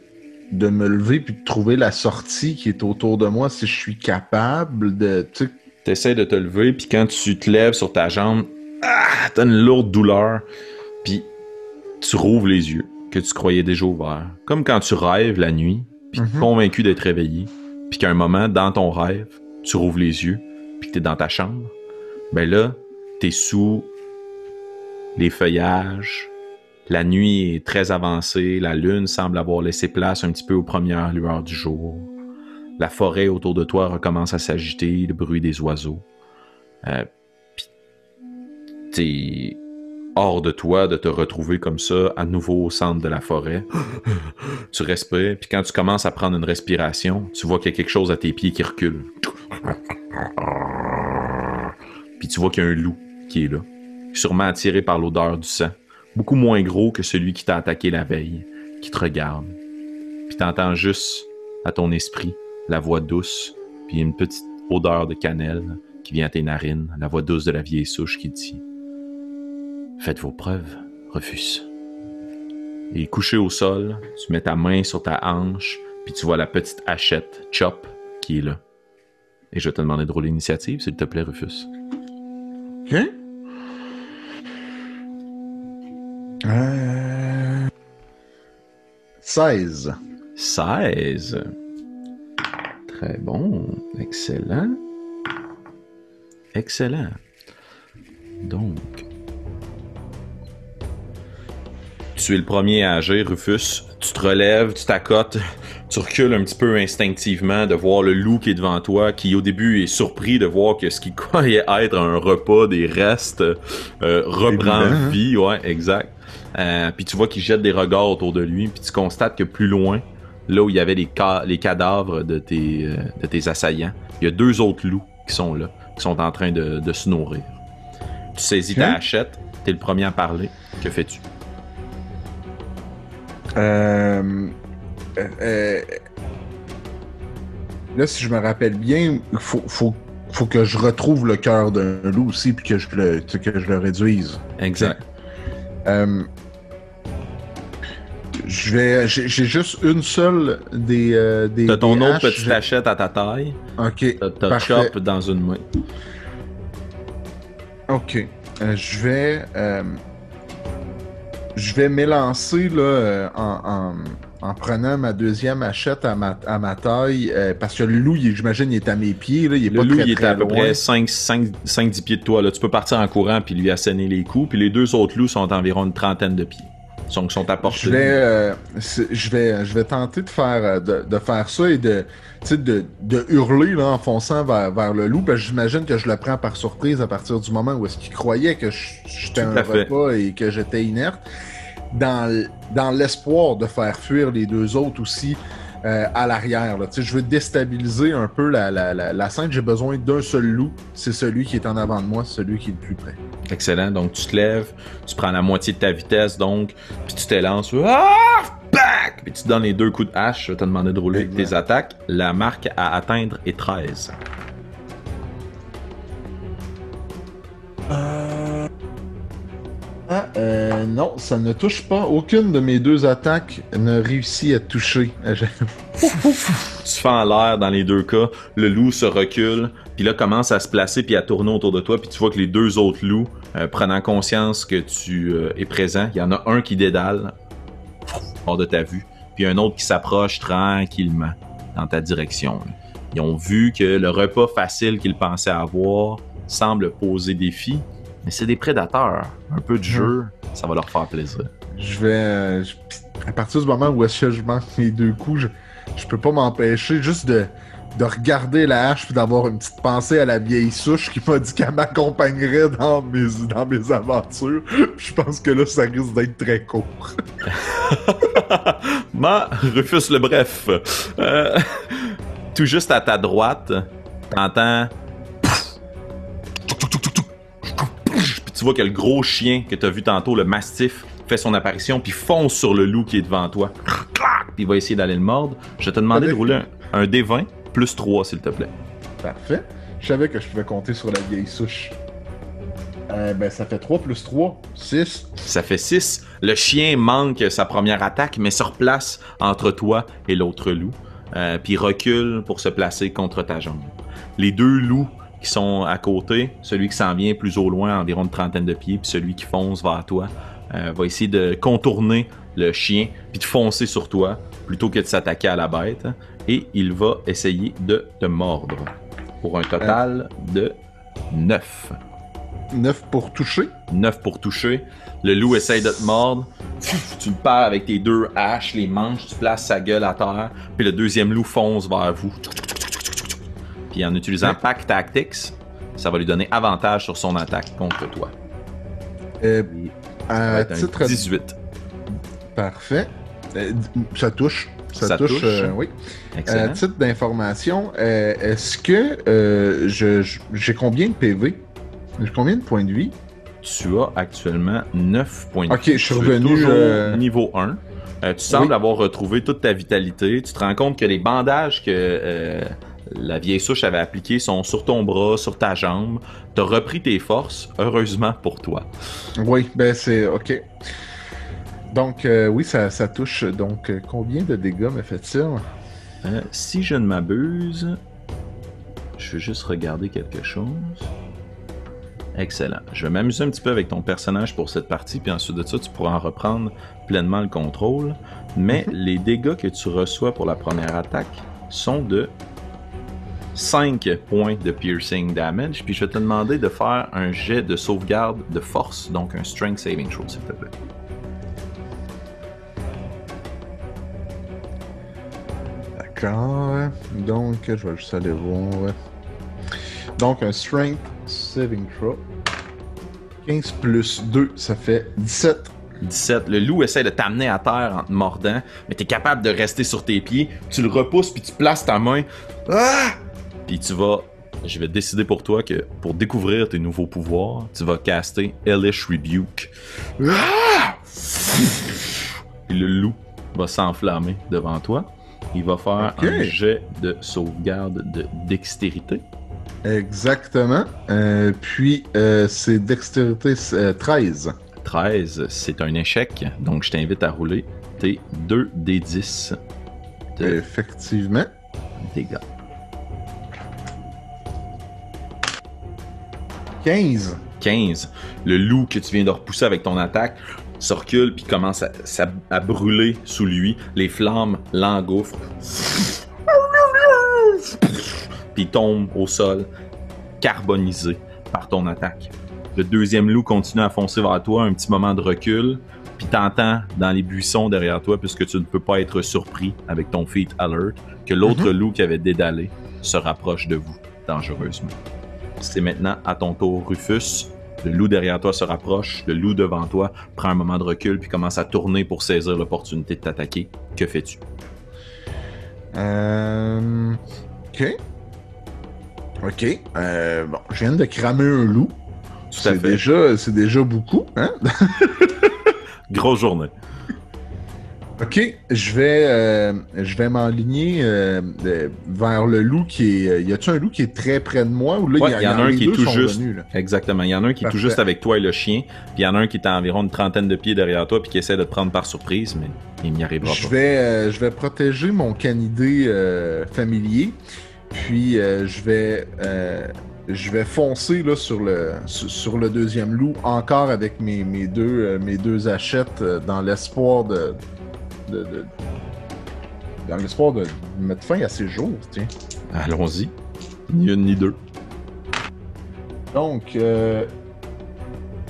me lever puis de trouver la sortie qui est autour de moi si je suis capable de... Tu essaies de te lever, puis quand tu te lèves sur ta jambe, t'as une lourde douleur, puis tu rouvres les yeux que tu croyais déjà ouverts. Comme quand tu rêves la nuit, puis convaincu d'être réveillé, puis qu'à un moment, dans ton rêve, tu rouvres les yeux, puis que t'es dans ta chambre. Ben là, t'es sous les feuillages, la nuit est très avancée, la lune semble avoir laissé place un petit peu aux premières lueurs du jour. La forêt autour de toi recommence à s'agiter, le bruit des oiseaux. Puis t'es hors de toi de te retrouver comme ça, à nouveau au centre de la forêt. Tu respires, puis quand tu commences à prendre une respiration, tu vois qu'il y a quelque chose à tes pieds qui recule. Puis tu vois qu'il y a un loup qui est là, sûrement attiré par l'odeur du sang, beaucoup moins gros que celui qui t'a attaqué la veille, qui te regarde. Puis t'entends juste à ton esprit la voix douce, puis une petite odeur de cannelle qui vient à tes narines, la voix douce de la vieille souche qui dit « Faites vos preuves, Rufus. » Et couché au sol, tu mets ta main sur ta hanche, puis tu vois la petite hachette Chop qui est là. Et je vais te demander de rouler l'initiative, s'il te plaît, Rufus. OK. 16. 16. Très bon. Excellent. Excellent. Donc, tu es le premier à agir, Rufus. Tu te relèves, tu t'accotes, tu recules un petit peu instinctivement de voir le loup qui est devant toi, qui au début est surpris de voir que ce qui croyait être un repas des restes reprend vie. Ouais, exact. Puis tu vois qu'il jette des regards autour de lui, puis tu constates que plus loin, là où il y avait les cadavres de tes assaillants, il y a 2 autres loups qui sont là, qui sont en train de se nourrir. Tu saisis ta hachette, t'es le premier à parler. Que fais-tu? Là, si je me rappelle bien, il faut que je retrouve le cœur d'un loup aussi, puis que je le réduise. Exact. J'ai juste une seule des t'as ton des autre haches, petite hachette à ta taille. Ok. T'as Chop dans une main. Ok. Je vais... je vais m'élancer là, en prenant ma deuxième hachette à ma taille, parce que le loup, j'imagine, il est à mes pieds, là, il est Le pas loup, très, il est très à peu loin. près 5-10 pieds de toi. Là. Tu peux partir en courant puis lui asséner les coups. Puis les deux autres loups sont à environ une trentaine de pieds. Ils sont à portée. Je vais tenter de faire ça et tu sais, de hurler là, en fonçant vers le loup. Parce que j'imagine que je le prends par surprise à partir du moment où est-ce qu'il croyait que j'étais Tout un à fait. repas et que j'étais inerte. Dans l'espoir de faire fuir les deux autres aussi à l'arrière. Là. Tu sais, je veux déstabiliser un peu la scène. J'ai besoin d'un seul loup. C'est celui qui est en avant de moi, celui qui est le plus près. Excellent. Donc, tu te lèves, tu prends la moitié de ta vitesse, donc, puis tu t'élances. Ah! Back! Puis tu te donnes les 2 coups de hache. Je vais te demander de rouler avec tes attaques. La marque à atteindre est 13. Non, ça ne touche pas. Aucune de mes 2 attaques ne réussit à toucher. Tu fais en l'air dans les 2 cas. Le loup se recule, puis là commence à se placer puis à tourner autour de toi. Puis tu vois que les 2 autres loups, prenant conscience que tu es présent, il y en a un qui dédale hors de ta vue, puis un autre qui s'approche tranquillement dans ta direction. Là. Ils ont vu que le repas facile qu'ils pensaient avoir semble poser défi, mais c'est des prédateurs. Un peu de jeu, ça va leur faire plaisir. À partir du moment où est-ce que je manque mes 2 coups, je peux pas m'empêcher juste de regarder la hache puis d'avoir une petite pensée à la vieille souche qui m'a dit qu'elle m'accompagnerait dans mes aventures. Puis je pense que là, ça risque d'être très court. Rufus le bref. Tout juste à ta droite, t'entends... Puis tu vois que le gros chien que t'as vu tantôt, le mastif, fait son apparition puis fonce sur le loup qui est devant toi. Puis il va essayer d'aller le mordre. Je vais te demander de rouler un D20 plus 3, s'il te plaît. Parfait. Je savais que je pouvais compter sur la vieille souche. Ben, ça fait 3 plus 3, 6. Ça fait 6. Le chien manque sa première attaque, mais se replace entre toi et l'autre loup. Puis recule pour se placer contre ta jambe. Les 2 loups qui sont à côté, celui qui s'en vient plus au loin, environ une trentaine de pieds, puis celui qui fonce vers toi, va essayer de contourner le chien, puis de foncer sur toi, plutôt que de s'attaquer à la bête. Et il va essayer de te mordre. Pour un total de 9. 9 pour toucher. 9 pour toucher. Le loup essaye de te mordre. Tu le perds avec tes 2 haches, les manches, tu places sa gueule à terre. Puis le deuxième loup fonce vers vous. Puis en utilisant Pack Tactics, ça va lui donner avantage sur son attaque contre toi. À titre 18. Parfait. Ça touche. Ça touche. Oui. Excellent. Titre d'information, est-ce que j'ai combien de PV? J'ai combien de points de vie? Tu as actuellement 9 points de vie. Ok, je suis revenu. Toujours niveau 1. Tu sembles avoir retrouvé toute ta vitalité. Tu te rends compte que les bandages que la vieille souche avait appliqués sont sur ton bras, sur ta jambe. Tu as repris tes forces, heureusement pour toi. Oui, ben c'est ok. Donc, oui, ça touche. Donc, combien de dégâts me fait-il? Si je ne m'abuse, je vais juste regarder quelque chose. Excellent. Je vais m'amuser un petit peu avec ton personnage pour cette partie, puis ensuite de ça, tu pourras en reprendre pleinement le contrôle. Mais les dégâts que tu reçois pour la première attaque sont de 5 points de piercing damage, puis je vais te demander de faire un jet de sauvegarde de force, donc un strength saving throw, s'il te plaît. D'accord. Donc, je vais juste aller voir. Donc, un strength saving throw. 15 plus 2, ça fait 17. 17. Le loup essaie de t'amener à terre en te mordant, mais t'es capable de rester sur tes pieds. Tu le repousses, puis tu places ta main. Ah! Puis tu vas... Je vais décider pour toi que pour découvrir tes nouveaux pouvoirs, tu vas caster Hellish Rebuke. Ah! Et le loup va s'enflammer devant toi. Il va faire un jet de sauvegarde de dextérité. Exactement. Puis, c'est dextérité 13. 13, c'est un échec. Donc, je t'invite à rouler tes 2 D10 de Effectivement. dégâts. 15. 15. Le loup que tu viens de repousser avec ton attaque se recule puis commence à brûler sous lui. Les flammes l'engouffrent. Puis il tombe au sol, carbonisé par ton attaque. Le deuxième loup continue à foncer vers toi, un petit moment de recul, puis t'entends dans les buissons derrière toi, puisque tu ne peux pas être surpris avec ton feat alert, que l'autre loup qui avait dédalé se rapproche de vous dangereusement. C'est maintenant à ton tour, Rufus. Le loup derrière toi se rapproche, le loup devant toi prend un moment de recul puis commence à tourner pour saisir l'opportunité de t'attaquer. Que fais-tu? Ok. Ok. Bon, je viens de cramer un loup. Tout à fait. C'est déjà beaucoup, hein? Grosse journée. Ok, je vais m'enligner vers le loup qui est. Y a-tu un loup qui est très près de moi ou là il y en a un qui est tout juste. Venus, exactement. Il y en a un qui est tout juste avec toi et le chien, puis il y en a un qui est à environ une trentaine de pieds derrière toi puis qui essaie de te prendre par surprise, mais il n'y arrivera pas. Je vais protéger mon canidé familier, puis je vais foncer là, sur le deuxième loup, encore avec mes deux hachettes, dans l'espoir de mettre fin à ces jours, tiens. Allons-y. Ni une ni deux. Donc,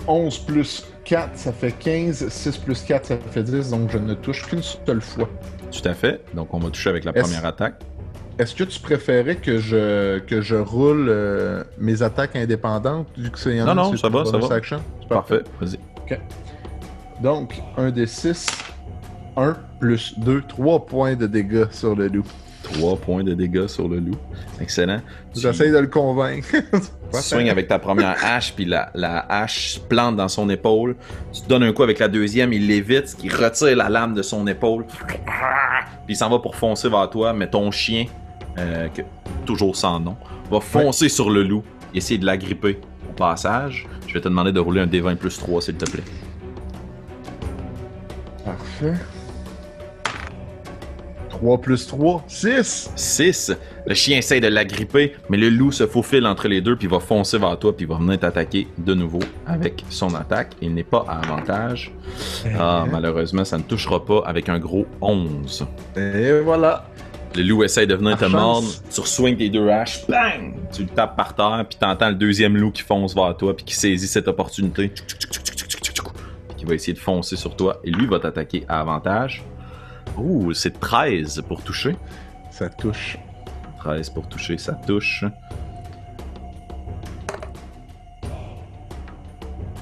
11 plus 4, ça fait 15. 6 plus 4, ça fait 10. Donc, je ne touche qu'une seule fois. Tout à fait. Donc, on va toucher avec la première attaque. Est-ce que tu préférais que je roule mes attaques indépendantes, vu que c'est Non, ça va. Action? Parfait. Vas-y. OK. Donc, 1 des 6. 1 plus 2, 3 points de dégâts sur le loup. 3 points de dégâts sur le loup. Excellent. J'essaie de le convaincre. Tu swings avec ta première hache, puis la hache plante dans son épaule. Tu te donnes un coup avec la deuxième, il l'évite, ce qui retire la lame de son épaule. Puis il s'en va pour foncer vers toi, mais ton chien, toujours sans nom, va foncer sur le loup et essayer de l'agripper au passage. Je vais te demander de rouler un D20 plus 3, s'il te plaît. Parfait. 3 plus 3, 6! 6. Le chien essaie de l'agripper, mais le loup se faufile entre les deux, puis va foncer vers toi, puis va venir t'attaquer de nouveau avec son attaque. Il n'est pas à avantage. Malheureusement, ça ne touchera pas avec un gros 11. Et voilà. Le loup essaie de venir te mordre. Tu re-swings tes deux haches, bang! Tu le tapes par terre, puis t'entends le deuxième loup qui fonce vers toi, puis qui saisit cette opportunité. Puis qui va essayer de foncer sur toi, et lui va t'attaquer à avantage. Ouh, c'est 13 pour toucher. Ça touche. 13 pour toucher, ça touche.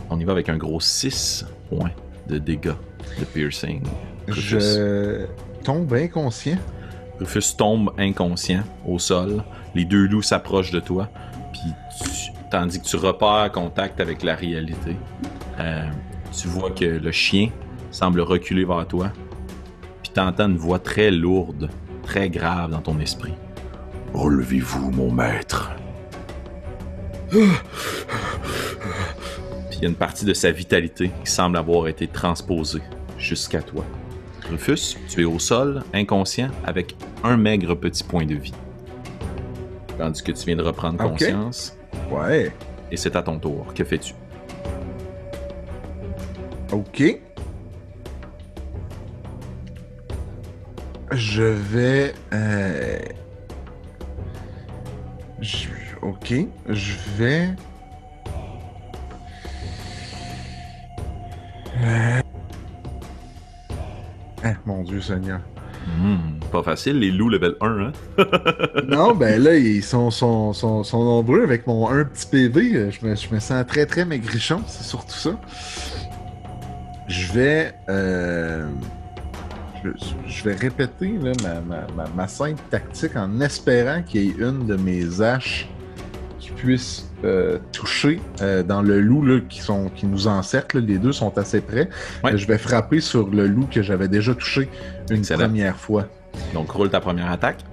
On y va avec un gros 6 points de dégâts de piercing. Rufus. Je tombe inconscient. Rufus tombe inconscient au sol. Les deux loups s'approchent de toi. Puis tandis que tu repères contact avec la réalité, tu vois que le chien semble reculer vers toi. T'entends une voix très lourde, très grave dans ton esprit. « Relevez-vous, mon maître. » Puis il y a une partie de sa vitalité qui semble avoir été transposée jusqu'à toi. Rufus, tu es au sol, inconscient, avec un maigre petit point de vie. Tandis que tu viens de reprendre conscience. Ouais. Et c'est à ton tour. Que fais-tu? Ok. Je vais... Ok, je vais... mon Dieu Seigneur. Pas facile, les loups level 1, hein? Non, ben là, ils sont nombreux avec mon 1 petit PV. Je me sens très, très maigrichon, c'est surtout ça. Je vais répéter là, ma simple tactique en espérant qu'il y ait une de mes haches qui puisse toucher dans le loup là, qui nous encercle. Les deux sont assez près. Ouais. Je vais frapper sur le loup que j'avais déjà touché une première fois. Donc, roule ta première attaque.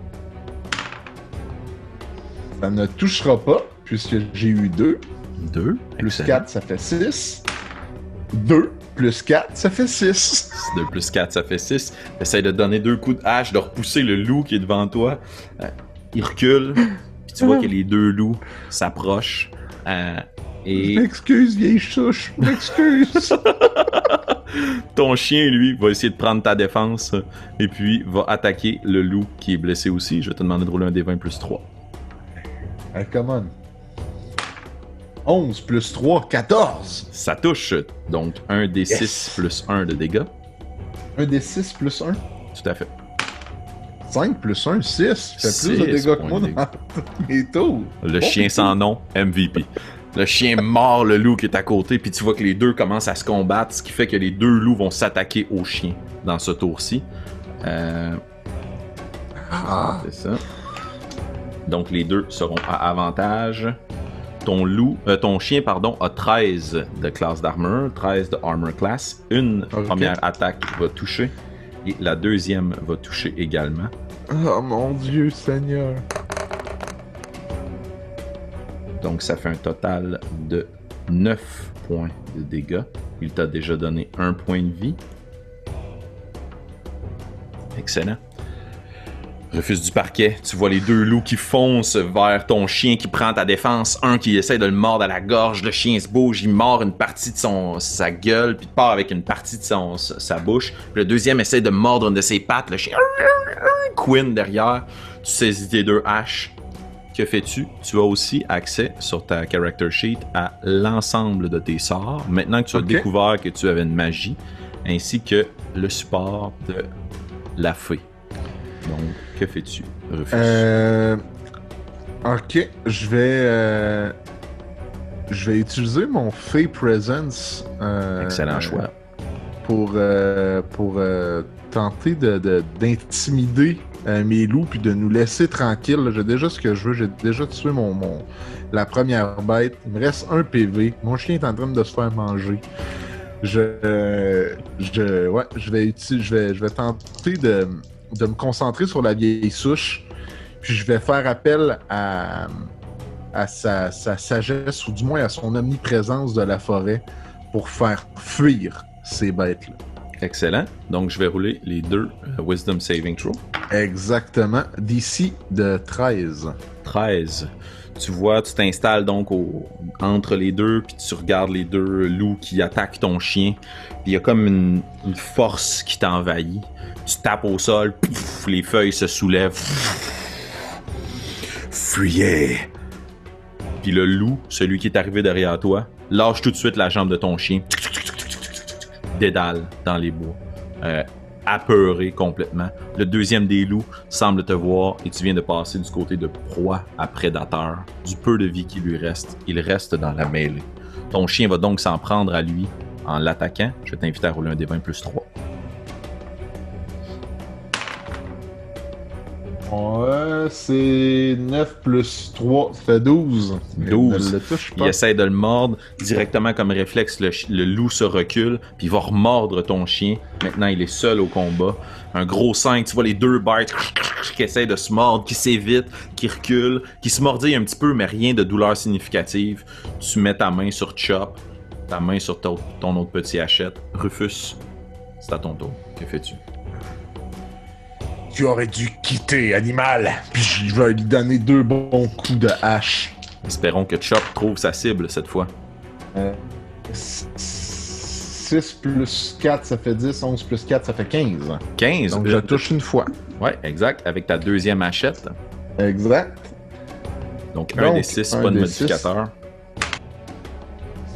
Ça ne touchera pas, puisque j'ai eu 2. 2. Plus 4, ça fait 6. 2 plus 4, ça fait 6. 2 plus 4, ça fait 6. Essaye de donner 2 coups de hache, de repousser le loup qui est devant toi. Il recule, puis tu vois que les deux loups s'approchent. Et... Je m'excuse, vieille souche, je m'excuse. Ton chien, lui, va essayer de prendre ta défense et puis va attaquer le loup qui est blessé aussi. Je vais te demander de rouler un D20 plus 3. Hey, come on. 11 plus 3, 14. Ça touche, donc un D6 Yes. plus 1 de dégâts. Un des 6 plus 1. Tout à fait. 5 plus 1, 6. Fait plus de 6 dégâts que points moi de dégâts. dans mes tours. Le chien sans nom, MVP. Le chien mord le loup qui est à côté, puis tu vois que les deux commencent à se combattre, ce qui fait que les deux loups vont s'attaquer au chien dans ce tour-ci. C'est ça. Donc les deux seront à avantage. Ton chien, pardon, a 13 de classe d'armure, 13 de armor class. Une première attaque va toucher et la deuxième va toucher également. Oh mon Dieu, Seigneur. Donc ça fait un total de 9 points de dégâts. Il t'a déjà donné 1 point de vie. Excellent. Refuse du parquet, tu vois les deux loups qui foncent vers ton chien qui prend ta défense. Un qui essaie de le mordre à la gorge, le chien se bouge, il mord une partie de sa gueule, puis part avec une partie de sa bouche. Puis le deuxième essaie de mordre une de ses pattes, le chien couine derrière. Tu saisis tes deux haches. Que fais-tu? Tu as aussi accès sur ta character sheet à l'ensemble de tes sorts. Maintenant que tu as découvert que tu avais une magie, ainsi que le support de la fée. Donc, que fais-tu, Rufus? Ok, je vais utiliser mon Fey Presence. Excellent choix. Pour tenter d'intimider mes loups puis de nous laisser tranquilles. J'ai déjà ce que je veux. J'ai déjà tué la première bête. Il me reste un PV. Mon chien est en train de se faire manger. Je vais tenter de me concentrer sur la vieille souche, puis je vais faire appel à sa sagesse, ou du moins à son omniprésence de la forêt, pour faire fuir ces bêtes-là. Excellent. Donc, je vais rouler les deux Wisdom Saving Throw. Exactement. DC de 13. 13. Tu vois, tu t'installes donc entre les deux, puis tu regardes les deux loups qui attaquent ton chien. Puis il y a comme une force qui t'envahit. Tu tapes au sol, pouf, les feuilles se soulèvent. Fuyez! Puis le loup, celui qui est arrivé derrière toi, lâche tout de suite la jambe de ton chien. Dédale dans les bois. Apeuré complètement. Le deuxième des loups semble te voir et tu viens de passer du côté de proie à prédateur. Du peu de vie qui lui reste, il reste dans la mêlée. Ton chien va donc s'en prendre à lui en l'attaquant. Je vais t'inviter à rouler un D20 plus 3. Ouais, c'est 9 plus 3, ça fait 12. 12. Le touche pas. Il essaie de le mordre. Directement comme réflexe, le loup se recule, puis il va remordre ton chien. Maintenant, il est seul au combat. Un gros 5, tu vois les deux bêtes qui essayent de se mordre, qui s'évitent, qui reculent, qui se mordillent un petit peu, mais rien de douleur significative. Tu mets ta main sur Chop, ta main sur ton autre petit hachette. Rufus, c'est à ton tour. Que fais-tu? Tu aurais dû quitter, animal. Puis je vais lui donner 2 bons coups de hache. Espérons que Chop trouve sa cible cette fois. 6 plus 4, ça fait 10. 11 plus 4, ça fait 15. 15? Donc je touche une fois. Ouais, exact. Avec ta deuxième hachette. Exact. Donc, un des 6, pas de modificateur.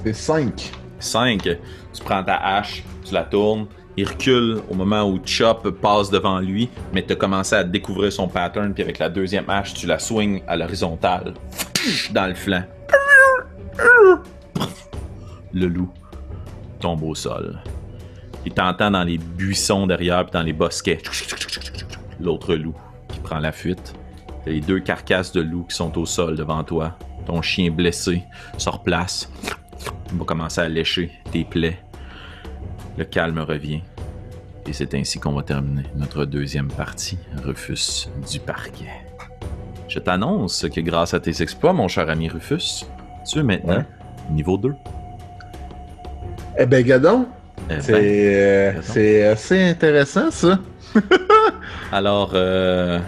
C'est 5. 5. Tu prends ta hache, tu la tournes. Il recule au moment où Chop passe devant lui, mais tu as commencé à découvrir son pattern, puis avec la deuxième hache, tu la swings à l'horizontale, dans le flanc. Le loup tombe au sol. Il t'entend dans les buissons derrière, puis dans les bosquets. L'autre loup qui prend la fuite. T'as les deux carcasses de loups qui sont au sol devant toi. Ton chien blessé se replace. Il va commencer à lécher tes plaies. Le calme revient. Et c'est ainsi qu'on va terminer notre deuxième partie, Rufus du parquet. Je t'annonce que grâce à tes exploits, mon cher ami Rufus, tu es maintenant niveau 2. Eh ben, gadon, c'est assez intéressant, ça. Alors, un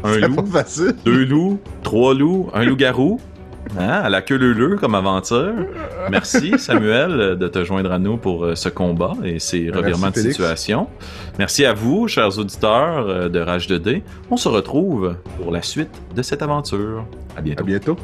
c'est loup, pas facile. 2 loups, 3 loups, un loup-garou, Hein, à la queue leu-leu comme aventure. Merci, Samuel, de te joindre à nous pour ce combat et ces revirements de situation. Merci à vous, chers auditeurs de Rage 2D. On se retrouve pour la suite de cette aventure. À bientôt. À bientôt.